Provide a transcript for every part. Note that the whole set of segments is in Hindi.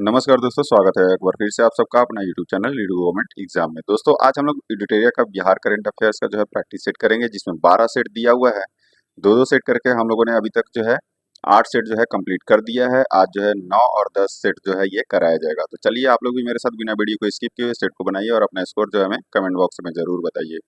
नमस्कार दोस्तों, स्वागत है एक बार फिर से आप सबका अपना यूट्यूब चैनल लीडू गवर्नमेंट एग्जाम में। दोस्तों आज हम लोग एडिटोरिया का बिहार करंट अफेयर्स का जो है प्रैक्टिस सेट करेंगे, जिसमें 12 सेट दिया हुआ है। दो दो सेट करके हम लोगों ने अभी तक जो है 8 सेट जो है कंप्लीट कर दिया है। आज जो है 9 और 10 सेट जो है ये कराया जाएगा। तो चलिए आप लोग भी मेरे साथ बिना वीडियो को स्किप किए सेट को बनाइए और अपना स्कोर जो है हमें कमेंट बॉक्स में जरूर बताइए।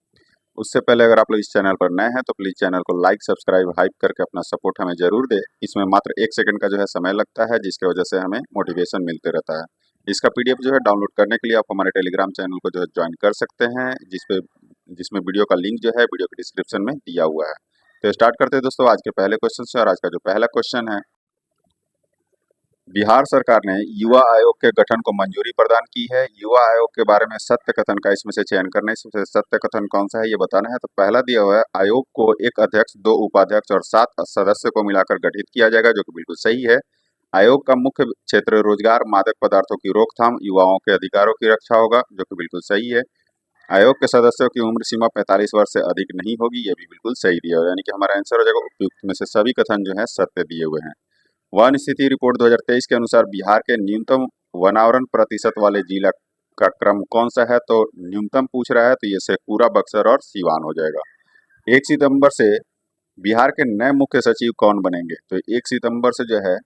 उससे पहले अगर आप लोग इस चैनल पर नए हैं तो प्लीज चैनल को लाइक सब्सक्राइब हाइप करके अपना सपोर्ट हमें जरूर दे। इसमें मात्र 1 सेकंड का जो है समय लगता है, जिसकी वजह से हमें मोटिवेशन मिलते रहता है। इसका पीडीएफ जो है डाउनलोड करने के लिए आप हमारे टेलीग्राम चैनल को जो है ज्वाइन कर सकते हैं, जिसमें वीडियो का लिंक जो है वीडियो के डिस्क्रिप्शन में दिया हुआ है। तो स्टार्ट करते हैं दोस्तों आज के पहले क्वेश्चन से। और आज का जो पहला क्वेश्चन है, बिहार सरकार ने युवा आयोग के गठन को मंजूरी प्रदान की है। युवा आयोग के बारे में सत्य कथन का इसमें से चयन करना है। इसमें से सत्य कथन कौन सा है ये बताना है। तो पहला दिया हुआ है, आयोग को एक अध्यक्ष, 2 उपाध्यक्ष और 7 सदस्य को मिलाकर गठित किया जाएगा, जो कि बिल्कुल सही है। आयोग का मुख्य क्षेत्र रोजगार, मादक पदार्थों की रोकथाम, युवाओं के अधिकारों की रक्षा होगा, जो कि बिल्कुल सही है। आयोग के सदस्यों की उम्र सीमा 45 वर्ष से अधिक नहीं होगी, ये भी बिल्कुल सही दिया हुआ है। यानी कि हमारा आंसर हो जाएगा उपयुक्त में से सभी कथन जो है सत्य दिए हुए हैं। वन स्थिति रिपोर्ट 2023 के अनुसार बिहार के न्यूनतम वनावरण प्रतिशत वाले जिला का क्रम कौन सा है। तो न्यूनतम पूछ रहा है, तो ये शेखपुरा, बक्सर और सीवान हो जाएगा। 1 सितंबर से बिहार के नए मुख्य सचिव कौन बनेंगे। तो 1 सितंबर से जो है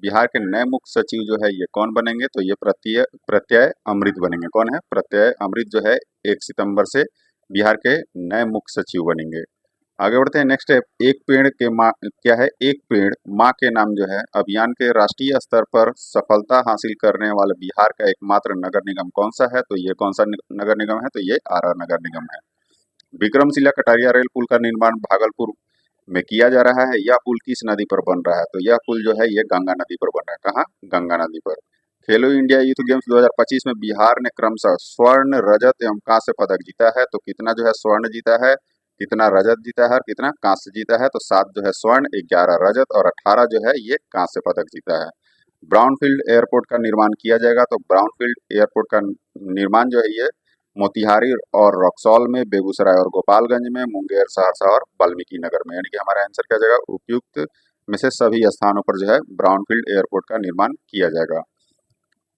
बिहार के नए मुख्य सचिव जो है ये कौन बनेंगे। तो ये प्रत्यय अमृत बनेंगे। कौन है? प्रत्यय अमृत जो है 1 सितंबर से बिहार के नए मुख्य सचिव बनेंगे। आगे बढ़ते हैं। नेक्स्ट है, एक पेड़ के माँ क्या है, एक पेड़ माँ के नाम जो है अभियान के राष्ट्रीय स्तर पर सफलता हासिल करने वाले बिहार का एकमात्र नगर निगम कौन सा है। तो ये कौन सा नगर निगम है। तो ये आरा नगर निगम है। विक्रमशिला कटारिया रेल पुल का निर्माण भागलपुर में किया जा रहा है। यह पुल किस नदी पर बन रहा है। तो यह पुल जो है ये गंगा नदी पर बन रहा है। कहाँ? गंगा नदी पर। खेलो इंडिया यूथ गेम्स 2025 में बिहार ने क्रमशः स्वर्ण, रजत एवं कांस्य पदक जीता है। तो कितना जो है स्वर्ण जीता है, कितना रजत जीता है और कितना कांस्य जीता है। तो 7 जो है स्वर्ण, 11 रजत और 18 जो है ये कांस्य पदक जीता है। ब्राउनफील्ड एयरपोर्ट का निर्माण किया जाएगा। तो ब्राउनफील्ड एयरपोर्ट का निर्माण जो है ये मोतिहारी और रक्सौल में, बेगूसराय और गोपालगंज में, मुंगेर, सहरसा और वाल्मीकि नगर में। यानी कि हमारा आंसर क्या जाएगा, उपयुक्त में से सभी स्थानों पर जो है ब्राउनफील्ड एयरपोर्ट का निर्माण किया जाएगा।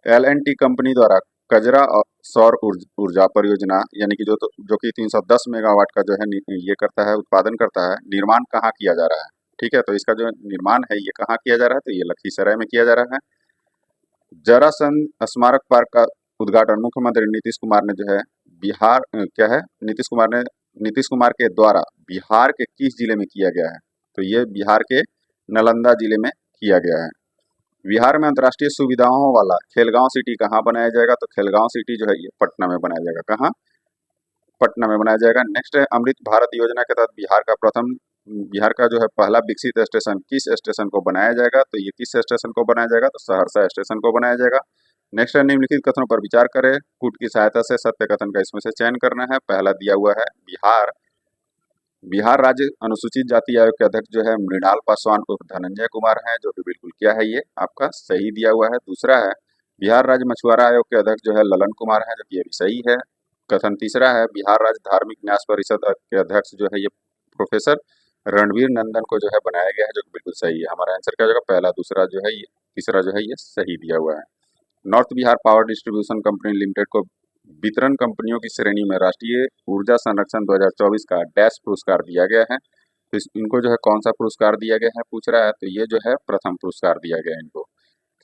L&T कंपनी द्वारा कजरा सौर ऊर्जा परियोजना यानी कि जो कि 310 मेगावाट का जो है ये करता है, उत्पादन करता है, निर्माण कहाँ किया जा रहा है। ठीक है, तो इसका जो निर्माण है ये कहाँ किया जा रहा है। तो ये लखीसराय में किया जा रहा है। जरासंध स्मारक पार्क का उद्घाटन मुख्यमंत्री नीतीश कुमार ने जो है बिहार क्या है, नीतीश कुमार के द्वारा बिहार के किस जिले में किया गया है। तो ये बिहार के नालंदा जिले में किया गया है। बिहार में अंतर्राष्ट्रीय सुविधाओं वाला खेलगांव सिटी कहाँ बनाया जाएगा। तो खेलगांव सिटी जो है ये पटना में बनाया जाएगा। कहाँ? पटना में बनाया जाएगा। नेक्स्ट है, अमृत भारत योजना के तहत बिहार का जो है पहला विकसित स्टेशन किस स्टेशन को बनाया जाएगा। तो ये किस स्टेशन को बनाया जाएगा। तो सहरसा स्टेशन को बनाया जाएगा। नेक्स्ट है, निम्नलिखित कथनों पर विचार करें, कूट की सहायता से सत्य कथन का इसमें से चयन करना है। पहला दिया हुआ है, बिहार राज्य अनुसूचित जाति आयोग के अध्यक्ष जो है मृणाल पासवान उर्फ धनंजय कुमार हैं, जो कि बिल्कुल क्या है ये आपका सही दिया हुआ है। दूसरा है, बिहार राज्य मछुआरा आयोग के अध्यक्ष जो है ललन कुमार है, जो कि ये भी सही है। कथन तीसरा है, बिहार राज्य धार्मिक न्यास परिषद के अध्यक्ष जो है ये प्रोफेसर रणवीर नंदन को जो है बनाया गया है, जो कि बिल्कुल सही है। हमारा आंसर क्या होगा, पहला, दूसरा जो है ये, तीसरा जो है ये सही दिया हुआ है। North Bihar power distribution company limited को वितरण कंपनियों की श्रेणी में राष्ट्रीय ऊर्जा संरक्षण 2024 का डैश पुरस्कार दिया गया है। तो इनको जो है कौन सा पुरस्कार दिया गया है पूछ रहा है। तो ये जो है प्रथम पुरस्कार दिया गया है इनको।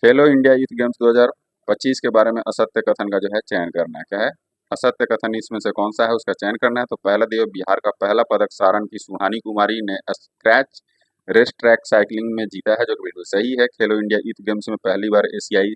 खेलो इंडिया यूथ गेम्स 2025 के बारे में असत्य कथन का जो है चयन करना है। क्या है? असत्य कथन इसमें से कौन सा है उसका चयन करना है। तो पहला दिया, बिहार का पहला पदक सारण की सुहानी कुमारी ने स्क्रैच रेस ट्रैक साइकिलिंग में जीता है, जो कि बिल्कुल सही है। खेलो इंडिया यूथ गेम्स में पहली बार एशियाई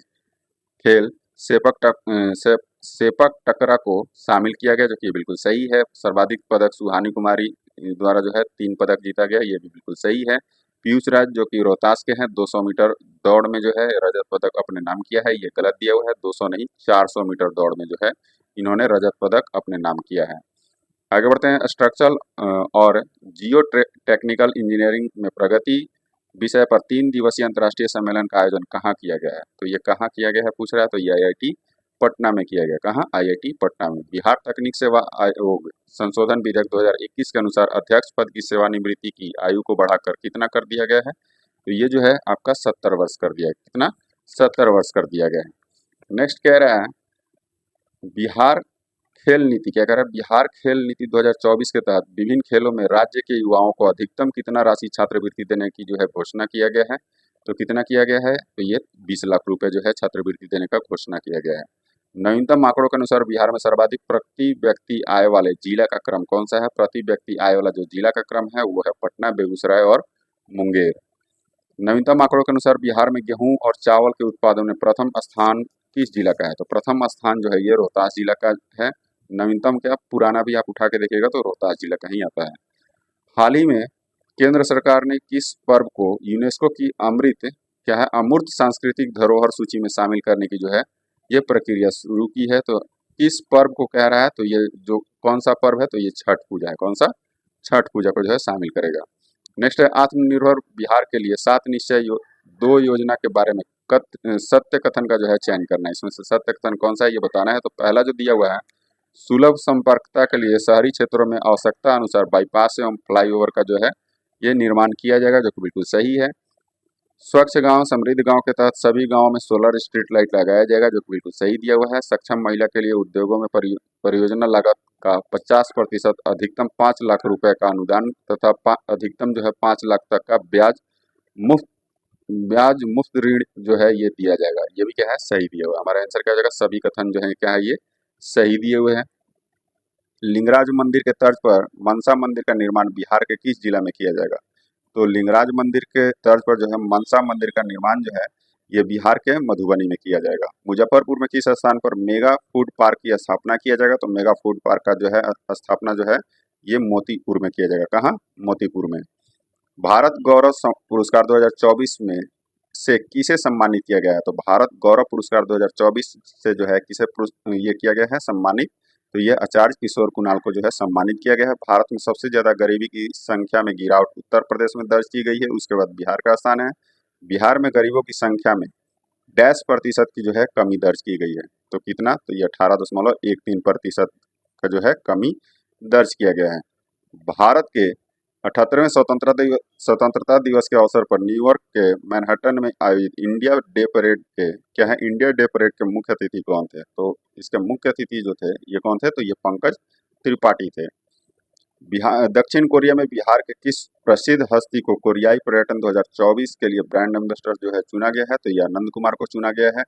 खेल सेपक टकरा को शामिल किया गया, जो कि बिल्कुल सही है। सर्वाधिक पदक सुहानी कुमारी द्वारा जो है 3 पदक जीता गया, ये भी बिल्कुल सही है। पीयूष राज जो कि रोहतास के हैं, 200 मीटर दौड़ में जो है रजत पदक अपने नाम किया है, ये गलत दिया हुआ है। 200 नहीं, 400 मीटर दौड़ में जो है इन्होंने रजत पदक अपने नाम किया है। आगे बढ़ते हैं। स्ट्रक्चरल और जियो टेक्निकल इंजीनियरिंग में प्रगति विषय पर 3 दिवसीय अंतर्राष्ट्रीय सम्मेलन का आयोजन कहाँ किया गया है। तो ये कहाँ किया गया है पूछ रहा है। तो ये IIT पटना में किया गया। कहाँ? IIT पटना में। बिहार तकनीक सेवा आयोग संशोधन विधेयक 2021 के अनुसार अध्यक्ष पद की सेवानिवृत्ति की आयु को बढ़ाकर कितना कर दिया गया है। तो ये जो है आपका 70 वर्ष कर दिया है। कितना? 70 वर्ष कर दिया गया है। नेक्स्ट कह रहा है बिहार खेल नीति, क्या कह रहा है, बिहार खेल नीति 2024 के तहत विभिन्न खेलों में राज्य के युवाओं को अधिकतम कितना राशि छात्रवृत्ति देने की जो है घोषणा किया गया है। तो कितना किया गया है, तो ये 20 लाख रुपए जो है छात्रवृत्ति देने का घोषणा किया गया है। नवीनतम आंकड़ों के अनुसार बिहार में सर्वाधिक प्रति व्यक्ति आय वाले जिला का क्रम कौन सा है। प्रति व्यक्ति आय वाला जो जिला का क्रम है वो है पटना, बेगूसराय और मुंगेर। नवीनतम आंकड़ों के अनुसार बिहार में गेहूं और चावल के उत्पादन में प्रथम स्थान किस जिला का है। तो प्रथम स्थान जो है ये रोहतास जिला का है। नवीनतम क्या, पुराना भी आप उठा के देखिएगा तो रोहतास जिला का ही आता है। हाल ही में केंद्र सरकार ने किस पर्व को यूनेस्को की अमृत, क्या है, अमूर्त सांस्कृतिक धरोहर सूची में शामिल करने की जो है ये प्रक्रिया शुरू की है। तो किस पर्व को कह रहा है, तो ये जो कौन सा पर्व है, तो ये छठ पूजा है। कौन सा, छठ पूजा को जो है शामिल करेगा। नेक्स्ट है आत्मनिर्भर बिहार के लिए 7 निश्चय 2 योजना के बारे में सत्य कथन का जो है चयन करना है। इसमें से सत्य कथन कौन सा है ये बताना है। तो पहला जो दिया हुआ है, सुलभ संपर्कता के लिए शहरी क्षेत्रों में आवश्यकता अनुसार बाईपास एवं फ्लाईओवर का जो है ये निर्माण किया जाएगा, जो कि बिल्कुल सही है। स्वच्छ गांव समृद्ध गांव के तहत सभी गांवों में सोलर स्ट्रीट लाइट लगाया जाएगा, जो कि बिल्कुल सही दिया हुआ है। सक्षम महिला के लिए उद्योगों में परियोजना लागत का 50% अधिकतम 5 लाख रुपए का अनुदान तथा अधिकतम जो है 5 लाख तक का मुफ्त ब्याज मुफ्त ऋण जो है ये दिया जाएगा। ये भी क्या है, सही दिया हुआ है। हमारा आंसर क्या हो जाएगा, सभी कथन जो है क्या है, ये सही दिए हुए हैं। लिंगराज मंदिर के तर्ज पर मनसा मंदिर का निर्माण बिहार के किस जिला में किया जाएगा। तो लिंगराज मंदिर के तर्ज पर जो है मनसा मंदिर का निर्माण जो है ये बिहार के मधुबनी में किया जाएगा। मुजफ्फरपुर में किस स्थान पर मेगा फूड पार्क की स्थापना किया जाएगा। तो मेगा फूड पार्क का जो है स्थापना जो है ये मोतीपुर में किया जाएगा। कहाँ, मोतीपुर में। भारत गौरव पुरस्कार 2024 में से किसे सम्मानित किया गया है। तो भारत गौरव पुरस्कार 2024 से जो है किसे ये किया गया है सम्मानित, तो ये आचार्य किशोर कुणाल को जो है सम्मानित किया गया है। भारत में सबसे ज्यादा गरीबी की संख्या में गिरावट उत्तर प्रदेश में दर्ज की गई है, उसके बाद बिहार का स्थान है। बिहार में गरीबों की संख्या में डैश प्रतिशत की जो है कमी दर्ज की गई है। तो कितना, तो ये 18.13% का जो है कमी दर्ज किया गया है। भारत के 78वें स्वतंत्रता दिवस के अवसर पर न्यूयॉर्क के मैनहट्टन में आयोजित इंडिया डे परेड के, क्या है, इंडिया डे परेड के मुख्य अतिथि कौन थे। तो इसके मुख्य अतिथि जो थे ये कौन थे, तो ये पंकज त्रिपाठी थे। बिहार, दक्षिण कोरिया में बिहार के किस प्रसिद्ध हस्ती को कोरियाई पर्यटन 2024 के लिए ब्रांड एम्बेसडर जो है चुना गया है। तो ये आनंद कुमार को चुना गया है।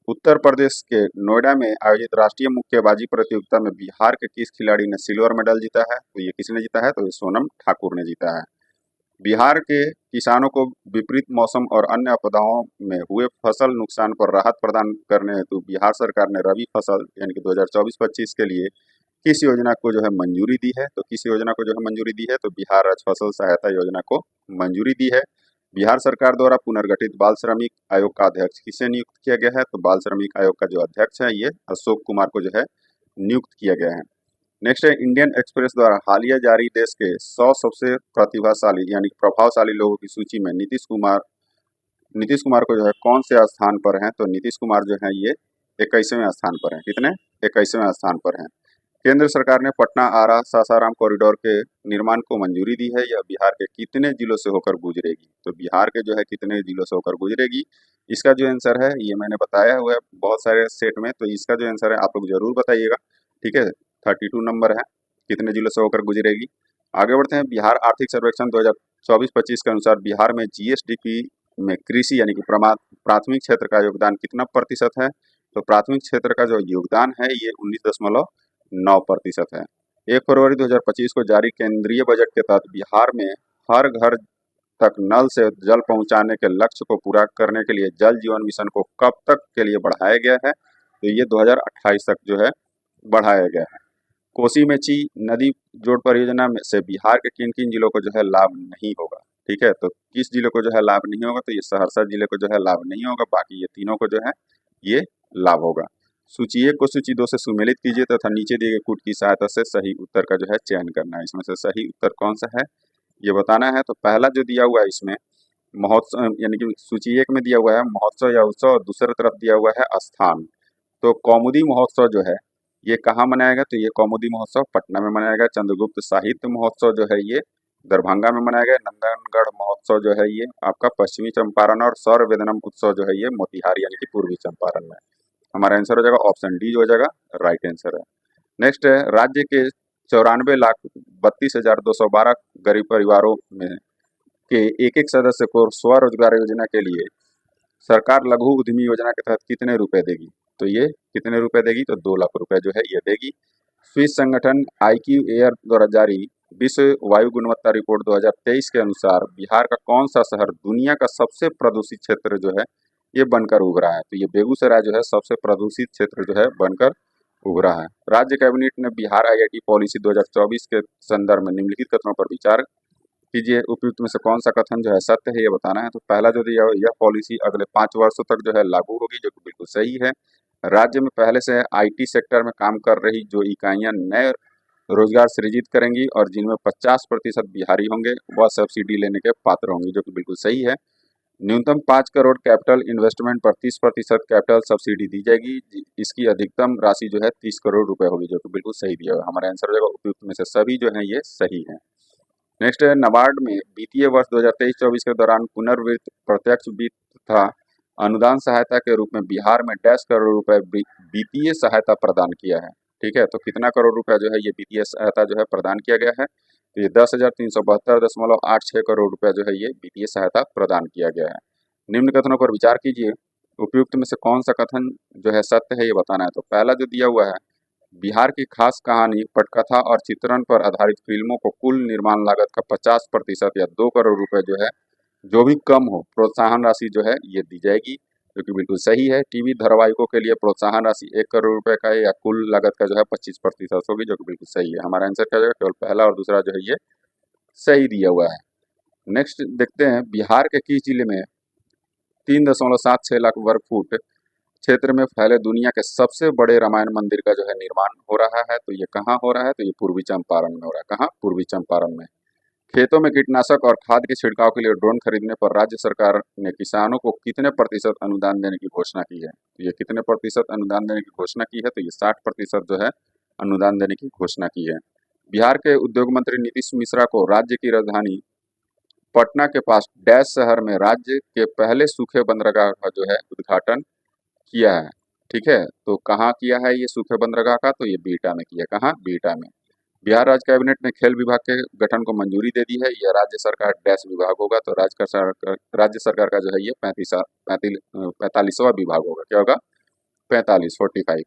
उत्तर प्रदेश के नोएडा में आयोजित राष्ट्रीय मुक्केबाजी प्रतियोगिता में बिहार के किस खिलाड़ी ने सिल्वर मेडल जीता है। तो ये किसने जीता है, तो ये सोनम ठाकुर ने जीता है। बिहार के किसानों को विपरीत मौसम और अन्य आपदाओं में हुए फसल नुकसान पर राहत प्रदान करने हेतु बिहार सरकार ने रबी फसल यानी कि 2024-25 के लिए किस योजना को जो है मंजूरी दी है। तो किस योजना को जो है मंजूरी दी है, तो बिहार राज्य फसल सहायता योजना को मंजूरी दी है। बिहार सरकार द्वारा पुनर्गठित बाल श्रमिक आयोग का अध्यक्ष किसे नियुक्त किया गया है। तो बाल श्रमिक आयोग का जो अध्यक्ष है ये अशोक कुमार को जो है नियुक्त किया गया है। नेक्स्ट है इंडियन एक्सप्रेस द्वारा हालिया जारी देश के 100 सबसे प्रतिभाशाली यानी प्रभावशाली लोगों की सूची में नीतीश कुमार को जो है कौन से स्थान पर है। तो नीतीश कुमार जो है ये 21वें स्थान पर है। कितने, 21वें स्थान पर है। केंद्र सरकार ने पटना आरा सासाराम कॉरिडोर के निर्माण को मंजूरी दी है। यह बिहार के कितने जिलों से होकर गुजरेगी। तो बिहार के जो है कितने जिलों से होकर गुजरेगी, इसका जो आंसर है ये मैंने बताया हुआ है बहुत सारे सेट में। तो इसका जो आंसर है आप लोग जरूर बताइएगा, ठीक है। 32 नंबर है, कितने जिलों से होकर गुजरेगी। आगे बढ़ते हैं। बिहार आर्थिक सर्वेक्षण 2024-25 के अनुसार बिहार में जीएसडीपी में कृषि यानी कि प्राथमिक क्षेत्र का योगदान कितना प्रतिशत है। तो प्राथमिक क्षेत्र का जो योगदान है ये 19.9% है। 1 फरवरी 2025 को जारी केंद्रीय बजट के तहत बिहार में हर घर तक नल से जल पहुंचाने के लक्ष्य को पूरा करने के लिए जल जीवन मिशन को कब तक के लिए बढ़ाया गया है। तो ये 2028 तक जो है बढ़ाया गया है। कोसी मेची नदी जोड़ परियोजना में से बिहार के किन किन जिलों को जो है लाभ नहीं होगा, ठीक है। तो किस जिले को जो है लाभ नहीं होगा, तो ये सहरसा जिले को जो है लाभ नहीं होगा, बाकी ये तीनों को जो है ये लाभ होगा। सूची 1 को सूची 2 से सुमेलित कीजिए तथा नीचे दिए गए कूट की सहायता से सही उत्तर का जो है चयन करना है। इसमें से सही उत्तर कौन सा है ये बताना है। तो पहला जो दिया हुआ है इसमें महोत्सव यानी कि सूची 1 में दिया हुआ है महोत्सव या उत्सव, और दूसरी तरफ दिया हुआ है स्थान। तो कौमुदी महोत्सव जो है ये कहाँ मनाएगा, तो ये कौमुदी महोत्सव पटना में मनाएगा। चंद्रगुप्त साहित्य महोत्सव जो है ये दरभंगा में मनाया गया। नंदनगढ़ महोत्सव जो है ये आपका पश्चिमी चंपारण, और सौर वेदनम उत्सव जो है ये मोतिहारी यानी कि पूर्वी चंपारण में। हमारा आंसर हो जाएगा ऑप्शन डी जो हो जाएगा राइट आंसर है। नेक्स्ट है, राज्य के 94,32,212 गरीब परिवारों में के एक एक सदस्य को स्वरोजगार योजना के लिए सरकार लघु उद्यमी योजना के तहत कितने रुपए देगी? तो ये कितने रुपए देगी? तो 2 लाख रुपए जो है ये देगी। स्विस संगठन IQ एयर द्वारा जारी विश्व वायु गुणवत्ता रिपोर्ट 2023 के अनुसार बिहार का कौन सा शहर दुनिया का सबसे प्रदूषित क्षेत्र जो है ये बनकर उभरा है? तो ये बेगूसराय जो है सबसे प्रदूषित क्षेत्र जो है बनकर उभरा है। राज्य कैबिनेट ने बिहार IIT पॉलिसी 2024 के संदर्भ में निम्नलिखित कथनों पर विचार कीजिए। उपयुक्त में से कौन सा कथन जो है सत्य है ये बताना है। तो पहला जो दिया यह पॉलिसी अगले 5 वर्षों तक जो है लागू होगी, जो कि बिल्कुल सही है। राज्य में पहले से IT सेक्टर में काम कर रही जो इकाइयां नए रोजगार सृजित करेंगी और जिनमें 50% बिहारी होंगे वह सब्सिडी लेने के पात्र होंगे, जो कि बिल्कुल सही है। न्यूनतम 5 करोड़ कैपिटल इन्वेस्टमेंट पर 30% कैपिटल सब्सिडी दी जाएगी। इसकी अधिकतम राशि जो है 30 करोड़ रुपए होगी, जो कि बिल्कुल सही दिया हुआ। हमारा आंसर हो जाएगा उपयुक्त में से सभी जो है ये सही है। नेक्स्ट है, नाबार्ड में वित्तीय वर्ष 2023-24 के दौरान पुनर्वित्त प्रत्यक्ष वित्त तथा अनुदान सहायता के रूप में बिहार में 10 करोड़ रुपए वित्तीय सहायता प्रदान किया है। ठीक है, तो कितना करोड़ रुपया जो है ये वित्तीय सहायता जो है प्रदान किया गया है? तो ये 10,372.86 करोड़ रुपया जो है ये वित्तीय सहायता प्रदान किया गया है। निम्न कथनों पर विचार कीजिए। उपयुक्त में से कौन सा कथन जो है सत्य है ये बताना है। तो पहला जो दिया हुआ है, बिहार की खास कहानी, पटकथा और चित्रण पर आधारित फिल्मों को कुल निर्माण लागत का 50% या 2 करोड़ रुपए जो है जो भी कम हो प्रोत्साहन राशि जो है ये दी जाएगी, जो कि बिल्कुल सही है। टीवी धारावाहिकों के लिए प्रोत्साहन राशि 1 करोड़ रुपए का है या कुल लागत का जो है 25% होगी, जो कि बिल्कुल सही है। हमारा आंसर क्या हो जाएगा? केवल पहला और दूसरा जो है ये सही दिया हुआ है। नेक्स्ट देखते हैं, बिहार के किस जिले में 3.76 लाख वर्ग फुट क्षेत्र में फैले दुनिया के सबसे बड़े रामायण मंदिर का जो है निर्माण हो रहा है? तो ये कहाँ हो रहा है? तो ये पूर्वी चंपारण में हो रहा है। कहाँ? पूर्वी चंपारण में। खेतों में कीटनाशक और खाद के छिड़काव के लिए ड्रोन खरीदने पर राज्य सरकार ने किसानों को कितने प्रतिशत अनुदान देने की घोषणा की है? तो ये कितने प्रतिशत अनुदान देने की घोषणा की है? तो ये 60% जो है अनुदान देने की घोषणा की है। बिहार के उद्योग मंत्री नीतीश मिश्रा को राज्य की राजधानी पटना के पास डैश शहर में राज्य के पहले सूखे बंदरगाह का जो है उद्घाटन किया है। ठीक है, तो कहाँ किया है ये सूखे बंदरगाह का? तो ये बिहटा में किया। कहाँ? बिहटा में। बिहार राज्य कैबिनेट ने खेल विभाग के गठन को मंजूरी दे दी है। यह राज्य सरकार डैश विभाग होगा, तो राज्य सरकार का जो है ये 45वां विभाग होगा। क्या होगा? 45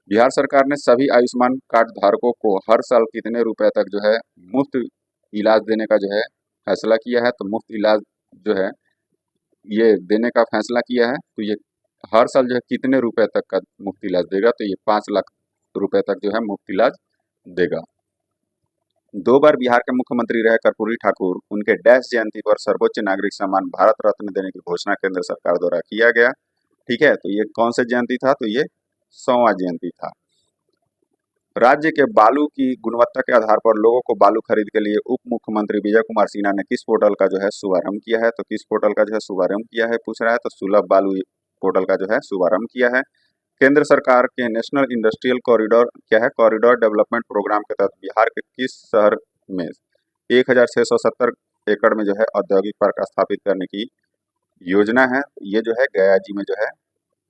बिहार सरकार ने सभी आयुष्मान कार्ड धारकों को हर साल कितने रुपए तक जो है मुफ्त इलाज देने का जो है फैसला किया है? तो मुफ्त इलाज जो है ये देने का फैसला किया है। तो ये हर साल जो है कितने रुपए तक का मुफ्त इलाज देगा? तो ये 5 लाख रुपए तक जो है मुफ्त इलाज देगा। 2 बार बिहार के मुख्यमंत्री रहे कर्पूरी ठाकुर, उनके डैश जयंती पर सर्वोच्च नागरिक सम्मान भारत रत्न देने की घोषणा केंद्र सरकार द्वारा किया गया। ठीक है, तो ये कौन सा जयंती था? तो ये 100वां जयंती था। राज्य के बालू की गुणवत्ता के आधार पर लोगों को बालू खरीद के लिए उप मुख्यमंत्री विजय कुमार सिन्हा ने किस पोर्टल का जो है शुभारंभ किया है? तो किस पोर्टल का जो है शुभारंभ किया है पूछ रहा है। तो सुलभ बालू पोर्टल का जो है शुभारंभ किया है। केंद्र सरकार के नेशनल इंडस्ट्रियल कॉरिडोर क्या है? कॉरिडोर डेवलपमेंट प्रोग्राम के तहत बिहार के किस शहर में 1670 एकड़ में जो है औद्योगिक पार्क स्थापित करने की योजना है? ये जो है गया जी में जो है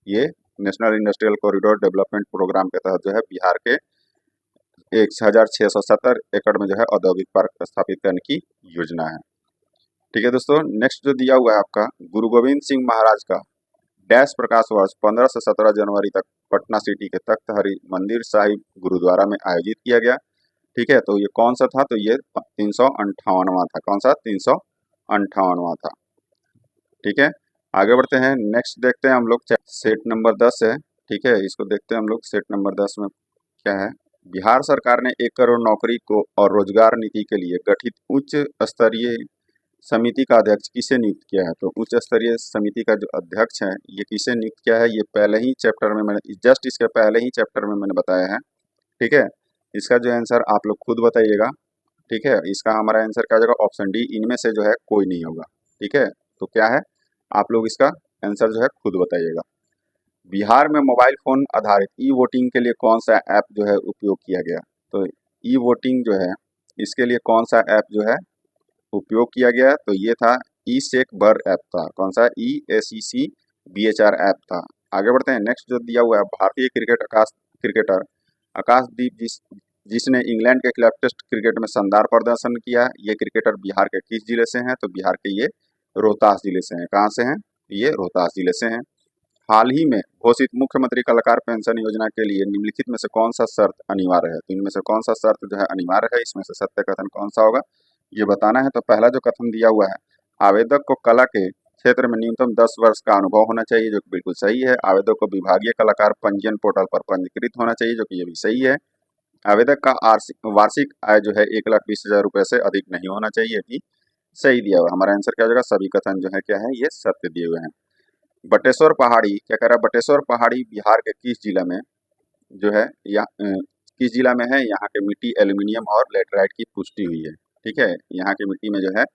ये national industrial corridor development program के तहत जो है बिहार के 1670 एकड़ में जो है औद्योगिक पार्क स्थापित करने की योजना है। ठीक है दोस्तों, नेक्स्ट जो दिया हुआ है आपका, गुरु गोविंद सिंह महाराज का डैश प्रकाश वर्ष 15 से 17 जनवरी तक पटना सिटी के तख्त हरि मंदिर साहिब गुरुद्वारा में आयोजित किया गया। ठीक है, तो ये कौन सा था? तो ये 358वां था। कौन सा? 358वां था। ठीक है, आगे बढ़ते हैं। नेक्स्ट देखते हैं हम लोग सेट नंबर 10 है। ठीक है, इसको देखते हैं हम लोग। सेट नंबर 10 में क्या है? बिहार सरकार ने 1 करोड़ नौकरी को और रोजगार नीति के लिए गठित उच्च स्तरीय समिति का अध्यक्ष किसे नियुक्त किया है? तो उच्च स्तरीय समिति का जो अध्यक्ष है ये किसे नियुक्त किया है? ये पहले ही चैप्टर में मैंने जस्ट इसके पहले ही चैप्टर में मैंने बताया है। ठीक है, इसका जो आंसर आप लोग खुद बताइएगा। ठीक है, इसका हमारा आंसर क्या हो जाएगा? ऑप्शन डी, इनमें से जो है कोई नहीं होगा। ठीक है, तो क्या है? आप लोग इसका आंसर जो है खुद बताइएगा। बिहार में मोबाइल फोन आधारित ई वोटिंग के लिए कौन सा ऐप जो है उपयोग किया गया? तो ई वोटिंग जो है इसके लिए कौन सा ऐप जो है उपयोग किया गया? तो ये था ई सेक बर ऐप था। कौन सा? EACC BHR ऐप था। आगे बढ़ते हैं। नेक्स्ट जो दिया हुआ है, भारतीय क्रिकेटर आकाशदीप जिसने इंग्लैंड के खिलाफ टेस्ट क्रिकेट में शानदार प्रदर्शन किया। ये क्रिकेटर बिहार के किस जिले से हैं? तो बिहार के ये रोहतास जिले से हैं। कहाँ से हैं? ये रोहतास जिले से हैं। हाल ही में घोषित मुख्यमंत्री कलाकार पेंशन योजना के लिए निम्नलिखित में से कौन सा शर्त अनिवार्य है? तो इनमें से कौन सा शर्त जो है अनिवार्य है? इसमें से सत्य कथन कौन सा होगा, ये बताना है। तो पहला जो कथन दिया हुआ है, आवेदक को कला के क्षेत्र में न्यूनतम 10 वर्ष का अनुभव होना चाहिए, जो कि बिल्कुल सही है। आवेदक को विभागीय कलाकार पंजीयन पोर्टल पर पंजीकृत होना चाहिए, जो कि ये भी सही है। आवेदक का वार्षिक आय जो है 1,20,000 रुपए से अधिक नहीं होना चाहिए, कि सही दिया हुआ है। हमारा आंसर क्या हो जाएगा? सभी कथन जो है क्या है, ये सत्य दिए हुए हैं। बटेश्वर पहाड़ी क्या कह रहा है? बटेश्वर पहाड़ी बिहार के किस जिला में जो है, या किस जिला में है? यहाँ के मिट्टी एल्यूमिनियम और लेटराइट की पुष्टि हुई है। ठीक है, यहाँ की मिट्टी में जो है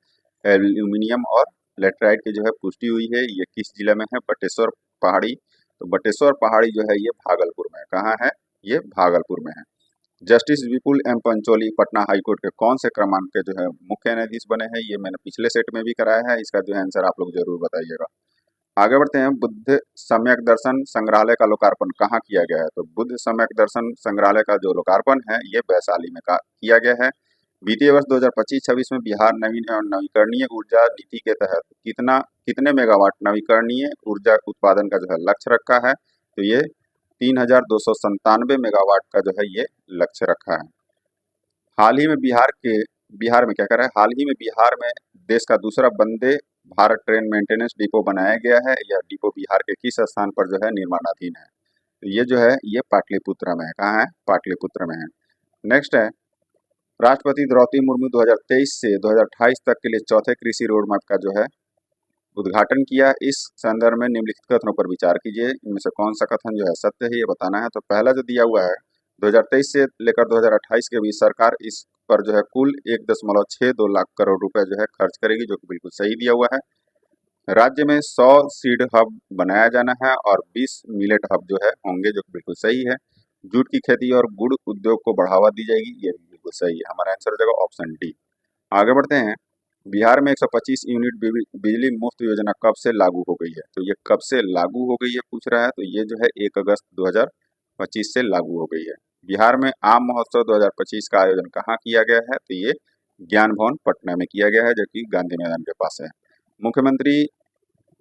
एल्यूमिनियम और लेटराइट की जो है पुष्टि हुई है। ये किस जिला में है? बटेश्वर पहाड़ी। तो बटेश्वर पहाड़ी जो है ये भागलपुर में है। कहाँ है? ये भागलपुर में है। जस्टिस विपुल एम पंचोली पटना हाईकोर्ट के कौन से क्रमांक के जो है मुख्य न्यायाधीश बने हैं? ये मैंने पिछले सेट में भी कराया है। इसका जो है आंसर आप लोग जरूर बताइएगा। आगे बढ़ते हैं। बुद्ध सम्यक दर्शन संग्रहालय का लोकार्पण कहाँ किया गया है? तो बुद्ध सम्यक दर्शन संग्रहालय का जो लोकार्पण है ये वैशाली में किया गया है। वित्तीय वर्ष 2025-26 में बिहार नवीन एवं नवीकरणीय ऊर्जा नीति के तहत कितने मेगावाट नवीकरणीय ऊर्जा उत्पादन का जो है लक्ष्य रखा है? तो ये 3,297 मेगावाट का जो है ये लक्ष्य रखा है। हाल ही में बिहार में क्या कर रहा है? हाल ही में बिहार में देश का दूसरा Vande Bharat train maintenance depot बनाया गया है। यह डिपो बिहार के किस स्थान पर जो है निर्माणाधीन है? तो ये जो है ये पाटलिपुत्र में है। कहाँ है? पाटलिपुत्र में है। नेक्स्ट है, राष्ट्रपति द्रौपदी मुर्मू 2023 से 2028 तक के लिए चौथे कृषि रोड मैप का जो है उद्घाटन किया। इस संदर्भ में निम्नलिखित कथनों पर विचार कीजिए। इनमें से कौन सा कथन जो है सत्य है, ये बताना है। तो पहला जो दिया हुआ है, 2023 से लेकर 2028 के बीच सरकार इस पर जो है कुल 1.62 लाख करोड़ रुपए जो है खर्च करेगी, जो कि बिल्कुल सही दिया हुआ है। राज्य में 100 सीड हब बनाया जाना है और 20 मिलेट हब जो है होंगे, जो कि बिल्कुल सही है। जूट की खेती और गुड़ उद्योग को बढ़ावा दी जाएगी, ये भी बिल्कुल सही है। हमारा आंसर हो जाएगा ऑप्शन डी। आगे बढ़ते हैं। बिहार में 125 यूनिट बिजली मुफ्त योजना कब से लागू हो गई है? तो ये कब से लागू हो गई है पूछ रहा है। तो ये जो है 1 अगस्त 2025 से लागू हो गई है। बिहार में आम महोत्सव 2025 का आयोजन कहाँ किया गया है? तो ये ज्ञान भवन पटना में किया गया है, जो कि गांधी मैदान के पास है। मुख्यमंत्री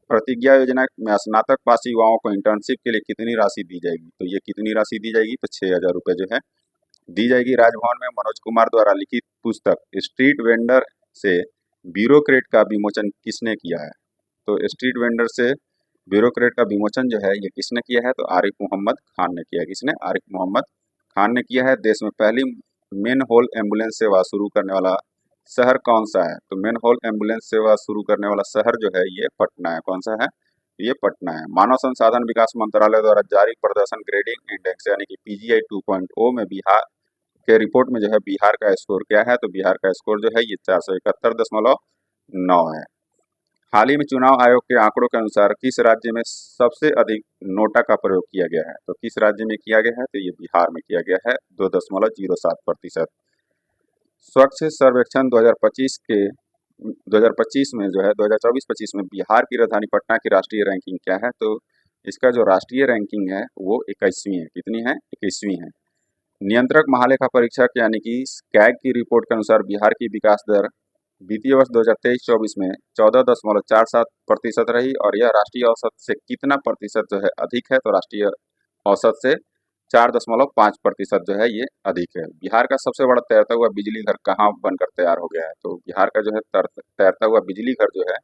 प्रतिज्ञा योजना में स्नातक पास युवाओं को इंटर्नशिप के लिए कितनी राशि दी जाएगी? तो ये कितनी राशि दी जाएगी? तो 6,000 रुपए जो है दी जाएगी। राजभवन में मनोज कुमार द्वारा लिखित पुस्तक स्ट्रीट वेंडर से ब्यूरोक्रेट का विमोचन किसने किया है? तो स्ट्रीट वेंडर से ब्यूरोक्रेट का विमोचन जो है ये किसने किया है? तो आरिफ मोहम्मद खान ने किया है। किसने? आरिफ मोहम्मद खान ने किया है। देश में पहली मेन होल एम्बुलेंस सेवा शुरू करने वाला शहर कौन सा है? तो मेन होल एम्बुलेंस सेवा शुरू करने वाला शहर जो है ये पटना है। कौन सा है? ये पटना है। मानव संसाधन विकास मंत्रालय द्वारा जारी प्रदर्शन ग्रेडिंग इंडेक्स यानी कि PGI 2.0 में बिहार के रिपोर्ट में जो है बिहार का स्कोर क्या है? तो बिहार का स्कोर जो है ये 471.9 है। हाल ही में चुनाव आयोग के आंकड़ों के अनुसार किस राज्य में सबसे अधिक नोटा का प्रयोग किया गया है? तो किस राज्य में किया गया है? तो ये बिहार में किया गया है, 2.07%। स्वच्छ सर्वेक्षण 2025 में जो है 2024-25 में बिहार की राजधानी पटना की राष्ट्रीय रैंकिंग क्या है? तो इसका जो राष्ट्रीय रैंकिंग है वो 21वीं है। कितनी है? 21वीं है। नियंत्रक महालेखा परीक्षक यानी कि कैग की रिपोर्ट के अनुसार बिहार की विकास दर वित्तीय वर्ष 2023-24 में 14.47% रही, और यह राष्ट्रीय औसत से कितना प्रतिशत जो है अधिक है? तो राष्ट्रीय औसत से 4.5% जो है ये अधिक है। बिहार का सबसे बड़ा तैरता हुआ बिजली घर कहाँ बनकर तैयार हो गया है? तो बिहार का जो है तैरता हुआ बिजली घर जो है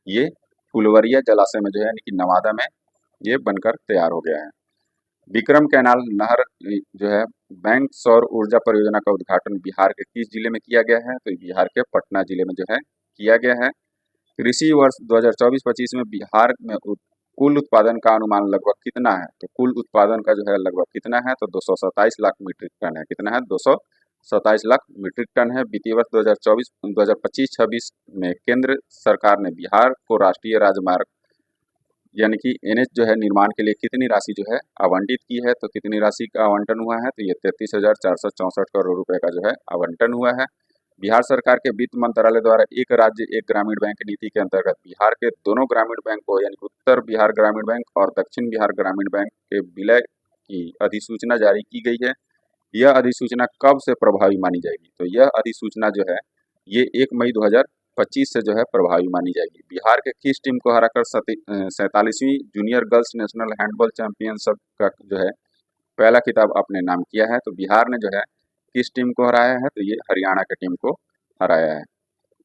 ये फुलवरिया जलाशय में जो है यानी कि नवादा में ये बनकर तैयार हो गया है। विक्रम कैनाल नहर जो है बैंक सौर ऊर्जा परियोजना का उद्घाटन बिहार के किस जिले में किया गया है? तो बिहार के पटना जिले में जो है किया गया है। कृषि वर्ष 2024-25 में बिहार में कुल उत्पादन का अनुमान लगभग कितना है? तो कुल उत्पादन का जो है लगभग कितना है? तो 227 लाख मीट्रिक टन है। कितना है? 227 लाख मीट्रिक टन है। वित्तीय वर्ष 2025-26 में केंद्र सरकार ने बिहार को राष्ट्रीय राजमार्ग यानी कि NH जो है निर्माण के लिए कितनी राशि जो है आवंटित की है? तो कितनी राशि का आवंटन हुआ है? तो ये 33,464 करोड़ रुपए का जो है आवंटन हुआ है। बिहार सरकार के वित्त मंत्रालय द्वारा एक राज्य एक ग्रामीण बैंक नीति के अंतर्गत बिहार के दोनों ग्रामीण बैंकों यानी उत्तर बिहार ग्रामीण बैंक और दक्षिण बिहार ग्रामीण बैंक के विलय की अधिसूचना जारी की गई है। यह अधिसूचना कब से प्रभावी मानी जाएगी? तो यह अधिसूचना जो है ये 1 मई 2025 से जो है प्रभावी मानी जाएगी। बिहार के किस टीम को हराकर 47वीं junior girls national handball championship का जो है पहला खिताब अपने नाम किया है? तो बिहार ने जो है किस टीम को हराया है? तो ये हरियाणा की टीम को हराया है।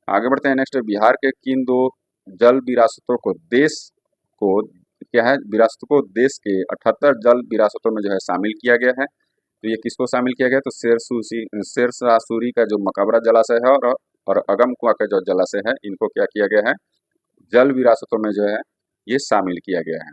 आगे बढ़ते हैं नेक्स्ट, बिहार के किन दो जल विरासतों को देश को क्या है विरासतों को देश के 78 जल विरासतों में जो है शामिल किया गया है? तो ये किसको शामिल किया गया? तो शेरशाह सूरी का जो मकबरा जलाशय है और अगम कुआं का जो जलाशय है इनको क्या किया गया है? जल विरासतों में जो है ये शामिल किया गया है।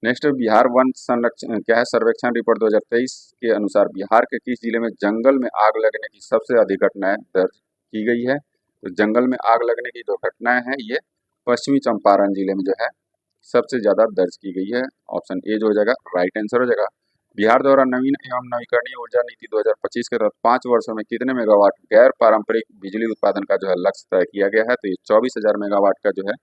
नेक्स्ट, बिहार वन संरक्षण क्या है सर्वेक्षण रिपोर्ट 2023 के अनुसार बिहार के किस जिले में जंगल में आग लगने की सबसे अधिक घटनाएं दर्ज की गई है? तो जंगल में आग लगने की जो घटनाएं हैं ये पश्चिमी चंपारण जिले में जो है सबसे ज्यादा दर्ज की गई है। ऑप्शन ए जो हो जाएगा राइट आंसर हो जाएगा। बिहार द्वारा नवीन एवं नवीकरणीय ऊर्जा नीति 2025 के तहत 5 वर्षों में कितने मेगावाट गैर पारंपरिक बिजली उत्पादन का जो है लक्ष्य तय किया गया है? तो ये 24,000 मेगावाट का जो है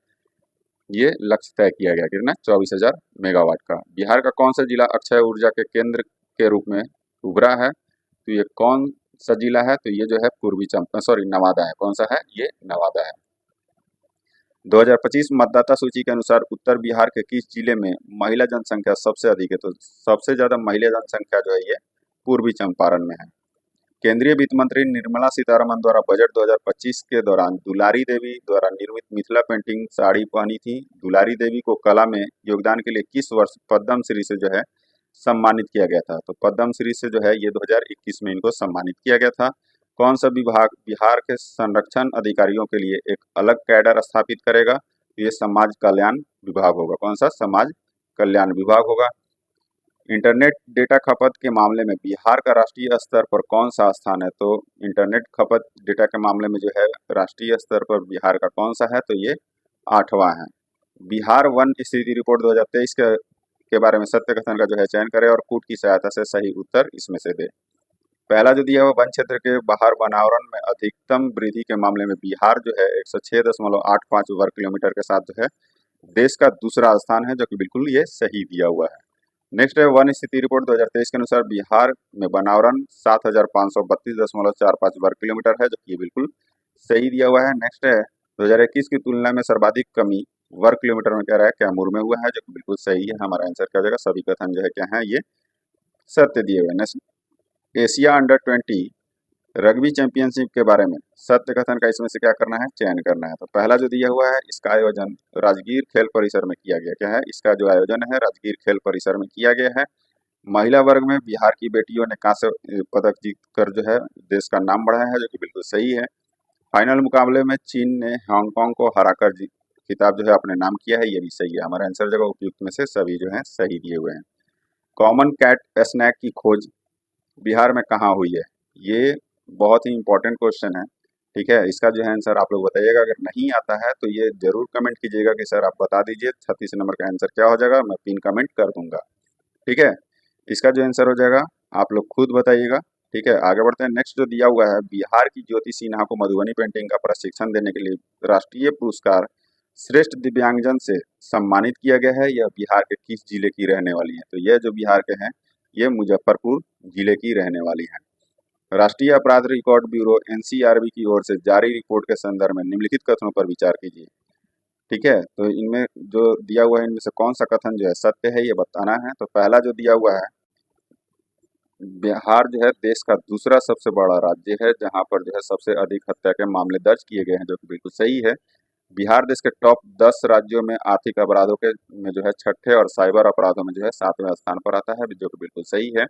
ये लक्ष्य तय किया गया। कितना? 24,000 मेगावाट का। बिहार का कौन सा जिला अक्षय ऊर्जा के केंद्र के रूप में उभरा है? तो ये कौन सा जिला है? तो ये जो है नवादा है। कौन सा है? ये नवादा है। 2025 मतदाता सूची के अनुसार उत्तर बिहार के किस जिले में महिला जनसंख्या सबसे अधिक है? तो सबसे ज्यादा महिला जनसंख्या जो है ये पूर्वी चंपारण में है। केंद्रीय वित्त मंत्री निर्मला सीतारमण द्वारा बजट 2025 के दौरान दुलारी देवी द्वारा निर्मित मिथिला पेंटिंग साड़ी पहनी थी। दुलारी देवी को कला में योगदान के लिए किस वर्ष पद्म श्री से जो है सम्मानित किया गया था? तो पद्म श्री से जो है ये 2021 में इनको सम्मानित किया गया था। कौन सा विभाग बिहार के संरक्षण अधिकारियों के लिए एक अलग कैडर स्थापित करेगा? तो ये समाज कल्याण विभाग होगा। कौन सा? समाज कल्याण विभाग होगा। इंटरनेट डेटा खपत के मामले में बिहार का राष्ट्रीय स्तर पर कौन सा स्थान है? तो इंटरनेट खपत डेटा के मामले में जो है राष्ट्रीय स्तर पर बिहार का कौन सा है? तो ये 8वां है। बिहार वन स्थिति रिपोर्ट 2023 के बारे में सत्य कथन का जो है चयन करें और कूट की सहायता से सही उत्तर इसमें से दे। पहला जो दिया हुआ वन क्षेत्र के बाहर वनावरण में अधिकतम वृद्धि के मामले में बिहार जो है 106.85 वर्ग किलोमीटर के साथ जो है देश का दूसरा स्थान है, जो कि बिल्कुल ये सही दिया हुआ है। नेक्स्ट है वन स्थिति रिपोर्ट 2023 के अनुसार बिहार में वनावरण 7,532.45 वर्ग किलोमीटर है, जो कि बिल्कुल सही दिया हुआ है। नेक्स्ट है 2021 की तुलना में सर्वाधिक कमी वर्ग किलोमीटर में क्या रहा है? कैमूर में हुआ है, जो कि बिल्कुल सही है। हमारा आंसर क्या हो जाएगा? सभी कथन जो है क्या है? ये सत्य दिए हुए। Next, Asia under 20 rugby championship के बारे में सत्य कथन का इसमें से क्या करना है? चयन करना है। तो पहला जो दिया हुआ है इसका आयोजन राजगीर खेल परिसर में किया गया। क्या है? इसका जो आयोजन है राजगीर खेल परिसर में किया गया है। महिला वर्ग में बिहार की बेटियों ने कांस्य पदक जीतकर जो है देश का नाम बढ़ाया है, जो कि बिल्कुल सही है। फाइनल मुकाबले में चीन ने हांगकांग को हराकर खिताब जो है अपने नाम किया है, ये भी सही है। हमारा आंसर जगह उपयुक्त में से सभी जो है सही दिए हुए हैं। कॉमन कैट स्नैक की खोज बिहार में कहाँ हुई है? ये बहुत ही इंपॉर्टेंट क्वेश्चन है। ठीक है, इसका जो है आंसर आप लोग बताइएगा। अगर नहीं आता है तो ये जरूर कमेंट कीजिएगा कि सर आप बता दीजिए। 36 नंबर का आंसर क्या हो जाएगा? मैं पिन कमेंट कर दूंगा। ठीक है, इसका जो आंसर हो जाएगा आप लोग खुद बताइएगा। ठीक है, आगे बढ़ते हैं। नेक्स्ट जो दिया हुआ है बिहार की ज्योति सिन्हा को मधुबनी पेंटिंग का प्रशिक्षण देने के लिए राष्ट्रीय पुरस्कार श्रेष्ठ दिव्यांगजन से सम्मानित किया गया है। यह बिहार के किस जिले की रहने वाली है? तो यह जो बिहार के हैं ये मुजफ्फरपुर जिले की रहने वाली है। राष्ट्रीय अपराध रिकॉर्ड ब्यूरो एनसीआरबी की ओर से जारी रिपोर्ट के संदर्भ में निम्नलिखित कथनों पर विचार कीजिए। ठीक है, तो इनमें जो दिया हुआ है इनमें से कौन सा कथन जो है सत्य है ये बताना है। तो पहला जो दिया हुआ है बिहार जो है देश का दूसरा सबसे बड़ा राज्य है जहां पर जो है सबसे अधिक हत्या के मामले दर्ज किए गए हैं, जो कि बिल्कुल सही है। बिहार देश के टॉप 10 राज्यों में आर्थिक अपराधों के में जो है छठे और साइबर अपराधों में जो है 7वें स्थान पर आता है, जो कि बिल्कुल सही है।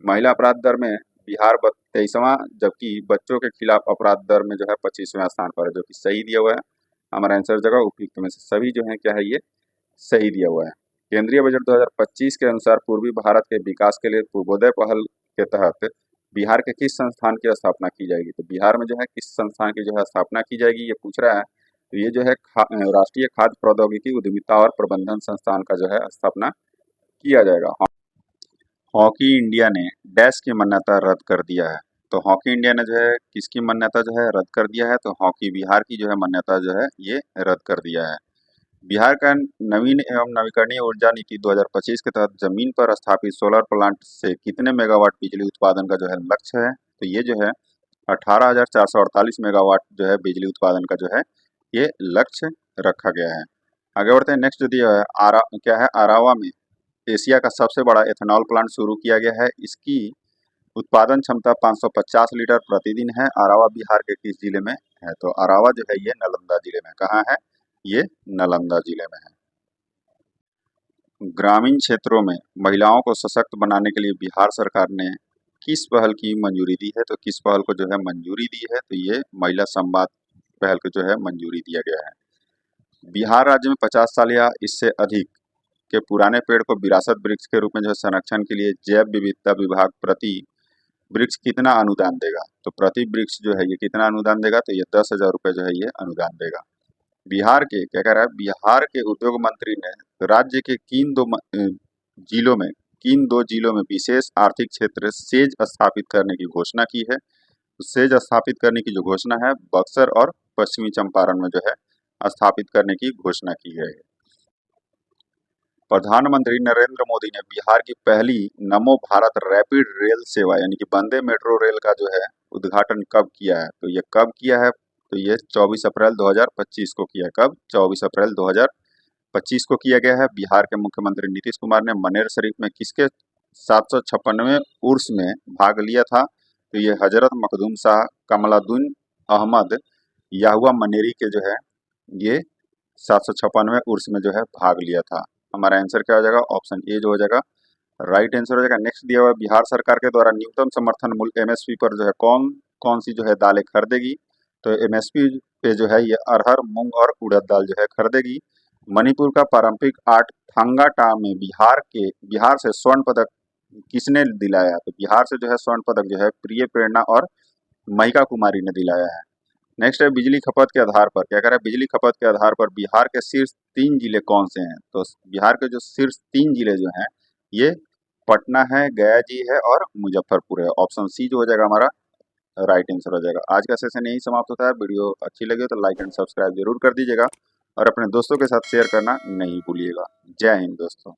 महिला अपराध दर में बिहार 23वां, जबकि बच्चों के खिलाफ अपराध दर में जो है 25वें स्थान पर है, जो कि सही दिया हुआ है। हमारा आंसर जगह उपयुक्त में से सभी जो है क्या है? ये सही दिया हुआ है। केंद्रीय बजट 2025 के अनुसार पूर्वी भारत के विकास के लिए पूर्वोदय पहल के तहत बिहार के किस संस्थान की स्थापना की जाएगी? तो बिहार में जो है किस संस्थान की जो है स्थापना की जाएगी ये पूछ रहा है। तो ये जो है राष्ट्रीय खाद्य प्रौद्योगिकी उद्यमिता और प्रबंधन संस्थान का जो है स्थापना किया जाएगा। हॉकी इंडिया ने डैश की मान्यता रद्द कर दिया है। तो हॉकी इंडिया ने जो है किसकी मान्यता जो है रद्द कर दिया है, तो हॉकी बिहार की जो है मान्यता जो है ये रद्द कर दिया है। बिहार का नवीन एवं नवीकरणीय ऊर्जा नीति 2025 के तहत जमीन पर स्थापित सोलर प्लांट से कितने मेगावाट बिजली उत्पादन का जो है लक्ष्य है, तो ये जो है 18,448 मेगावाट जो है बिजली उत्पादन का जो है ये लक्ष्य रखा गया है। आगे बढ़ते हैं। नेक्स्ट जो दिया है क्या है, अरावा में एशिया का सबसे बड़ा एथेनॉल प्लांट शुरू किया गया है। इसकी उत्पादन क्षमता 550 लीटर प्रतिदिन है। अरावा बिहार के किस जिले में है, तो अरावा जो है ये नालंदा जिले में, कहाँ है, ये नालंदा जिले में है। ग्रामीण क्षेत्रों में महिलाओं को सशक्त बनाने के लिए बिहार सरकार ने किस पहल की मंजूरी दी है, तो किस पहल को जो है मंजूरी दी है, तो ये महिला संवाद पहल को जो है मंजूरी दिया गया है। बिहार राज्य में 50 साल या इससे अधिक के पुराने पेड़ को विरासत वृक्ष के रूप में जो है संरक्षण के लिए जैव विविधता विभाग प्रति वृक्ष कितना अनुदान देगा, तो प्रति वृक्ष जो है ये कितना अनुदान देगा, तो ये 10,000 रुपये जो है ये अनुदान देगा। बिहार के क्या कह रहा है, बिहार के उद्योग मंत्री ने राज्य के जिलों में किन दो जिलों में विशेष आर्थिक क्षेत्र सेज स्थापित करने की घोषणा की है, तो सेज स्थापित करने की जो घोषणा है बक्सर और पश्चिमी चंपारण में जो है स्थापित करने की घोषणा की है। प्रधानमंत्री नरेंद्र मोदी ने बिहार की पहली नमो भारत रैपिड रेल सेवा यानी कि वंदे मेट्रो रेल का जो है उद्घाटन कब किया है, तो ये कब किया है, तो ये 24 अप्रैल 2025 को किया है। कब, 24 अप्रैल 2025 को किया गया है। बिहार के मुख्यमंत्री नीतीश कुमार ने मनेर शरीफ में किसके 756वें उर्स में भाग लिया था, तो ये हजरत मखदूम शाह कमलादुन अहमद याहुआ मनेरी के जो है ये 756वें उर्स में जो है भाग लिया था। हमारा आंसर क्या हो जाएगा, ऑप्शन ए जो हो जाएगा राइट आंसर हो जाएगा। नेक्स्ट दिया हुआ है, बिहार सरकार के द्वारा न्यूनतम समर्थन मूल्य एमएसपी पर जो है कौन कौन सी जो है दालें खरीदेगी, तो एमएसपी पे जो है ये अरहर, मूंग और उड़द दाल जो है खरीदेगी। मणिपुर का पारंपरिक आर्ट थांगाटा में बिहार से स्वर्ण पदक किसने दिलाया, तो बिहार से जो है स्वर्ण पदक जो है प्रिय प्रेरणा और महिका कुमारी ने दिलाया है। नेक्स्ट है बिजली खपत के आधार पर, क्या कह रहा है, बिजली खपत के आधार पर बिहार के शीर्ष 3 जिले कौन से हैं, तो बिहार के जो शीर्ष 3 जिले जो हैं ये पटना है, गया जी है और मुजफ्फरपुर है। ऑप्शन सी जो हो जाएगा हमारा राइट आंसर हो जाएगा। आज का सेशन यही समाप्त होता है। वीडियो अच्छी लगे तो लाइक एंड सब्सक्राइब जरूर कर दीजिएगा और अपने दोस्तों के साथ शेयर करना नहीं भूलिएगा। जय हिंद दोस्तों।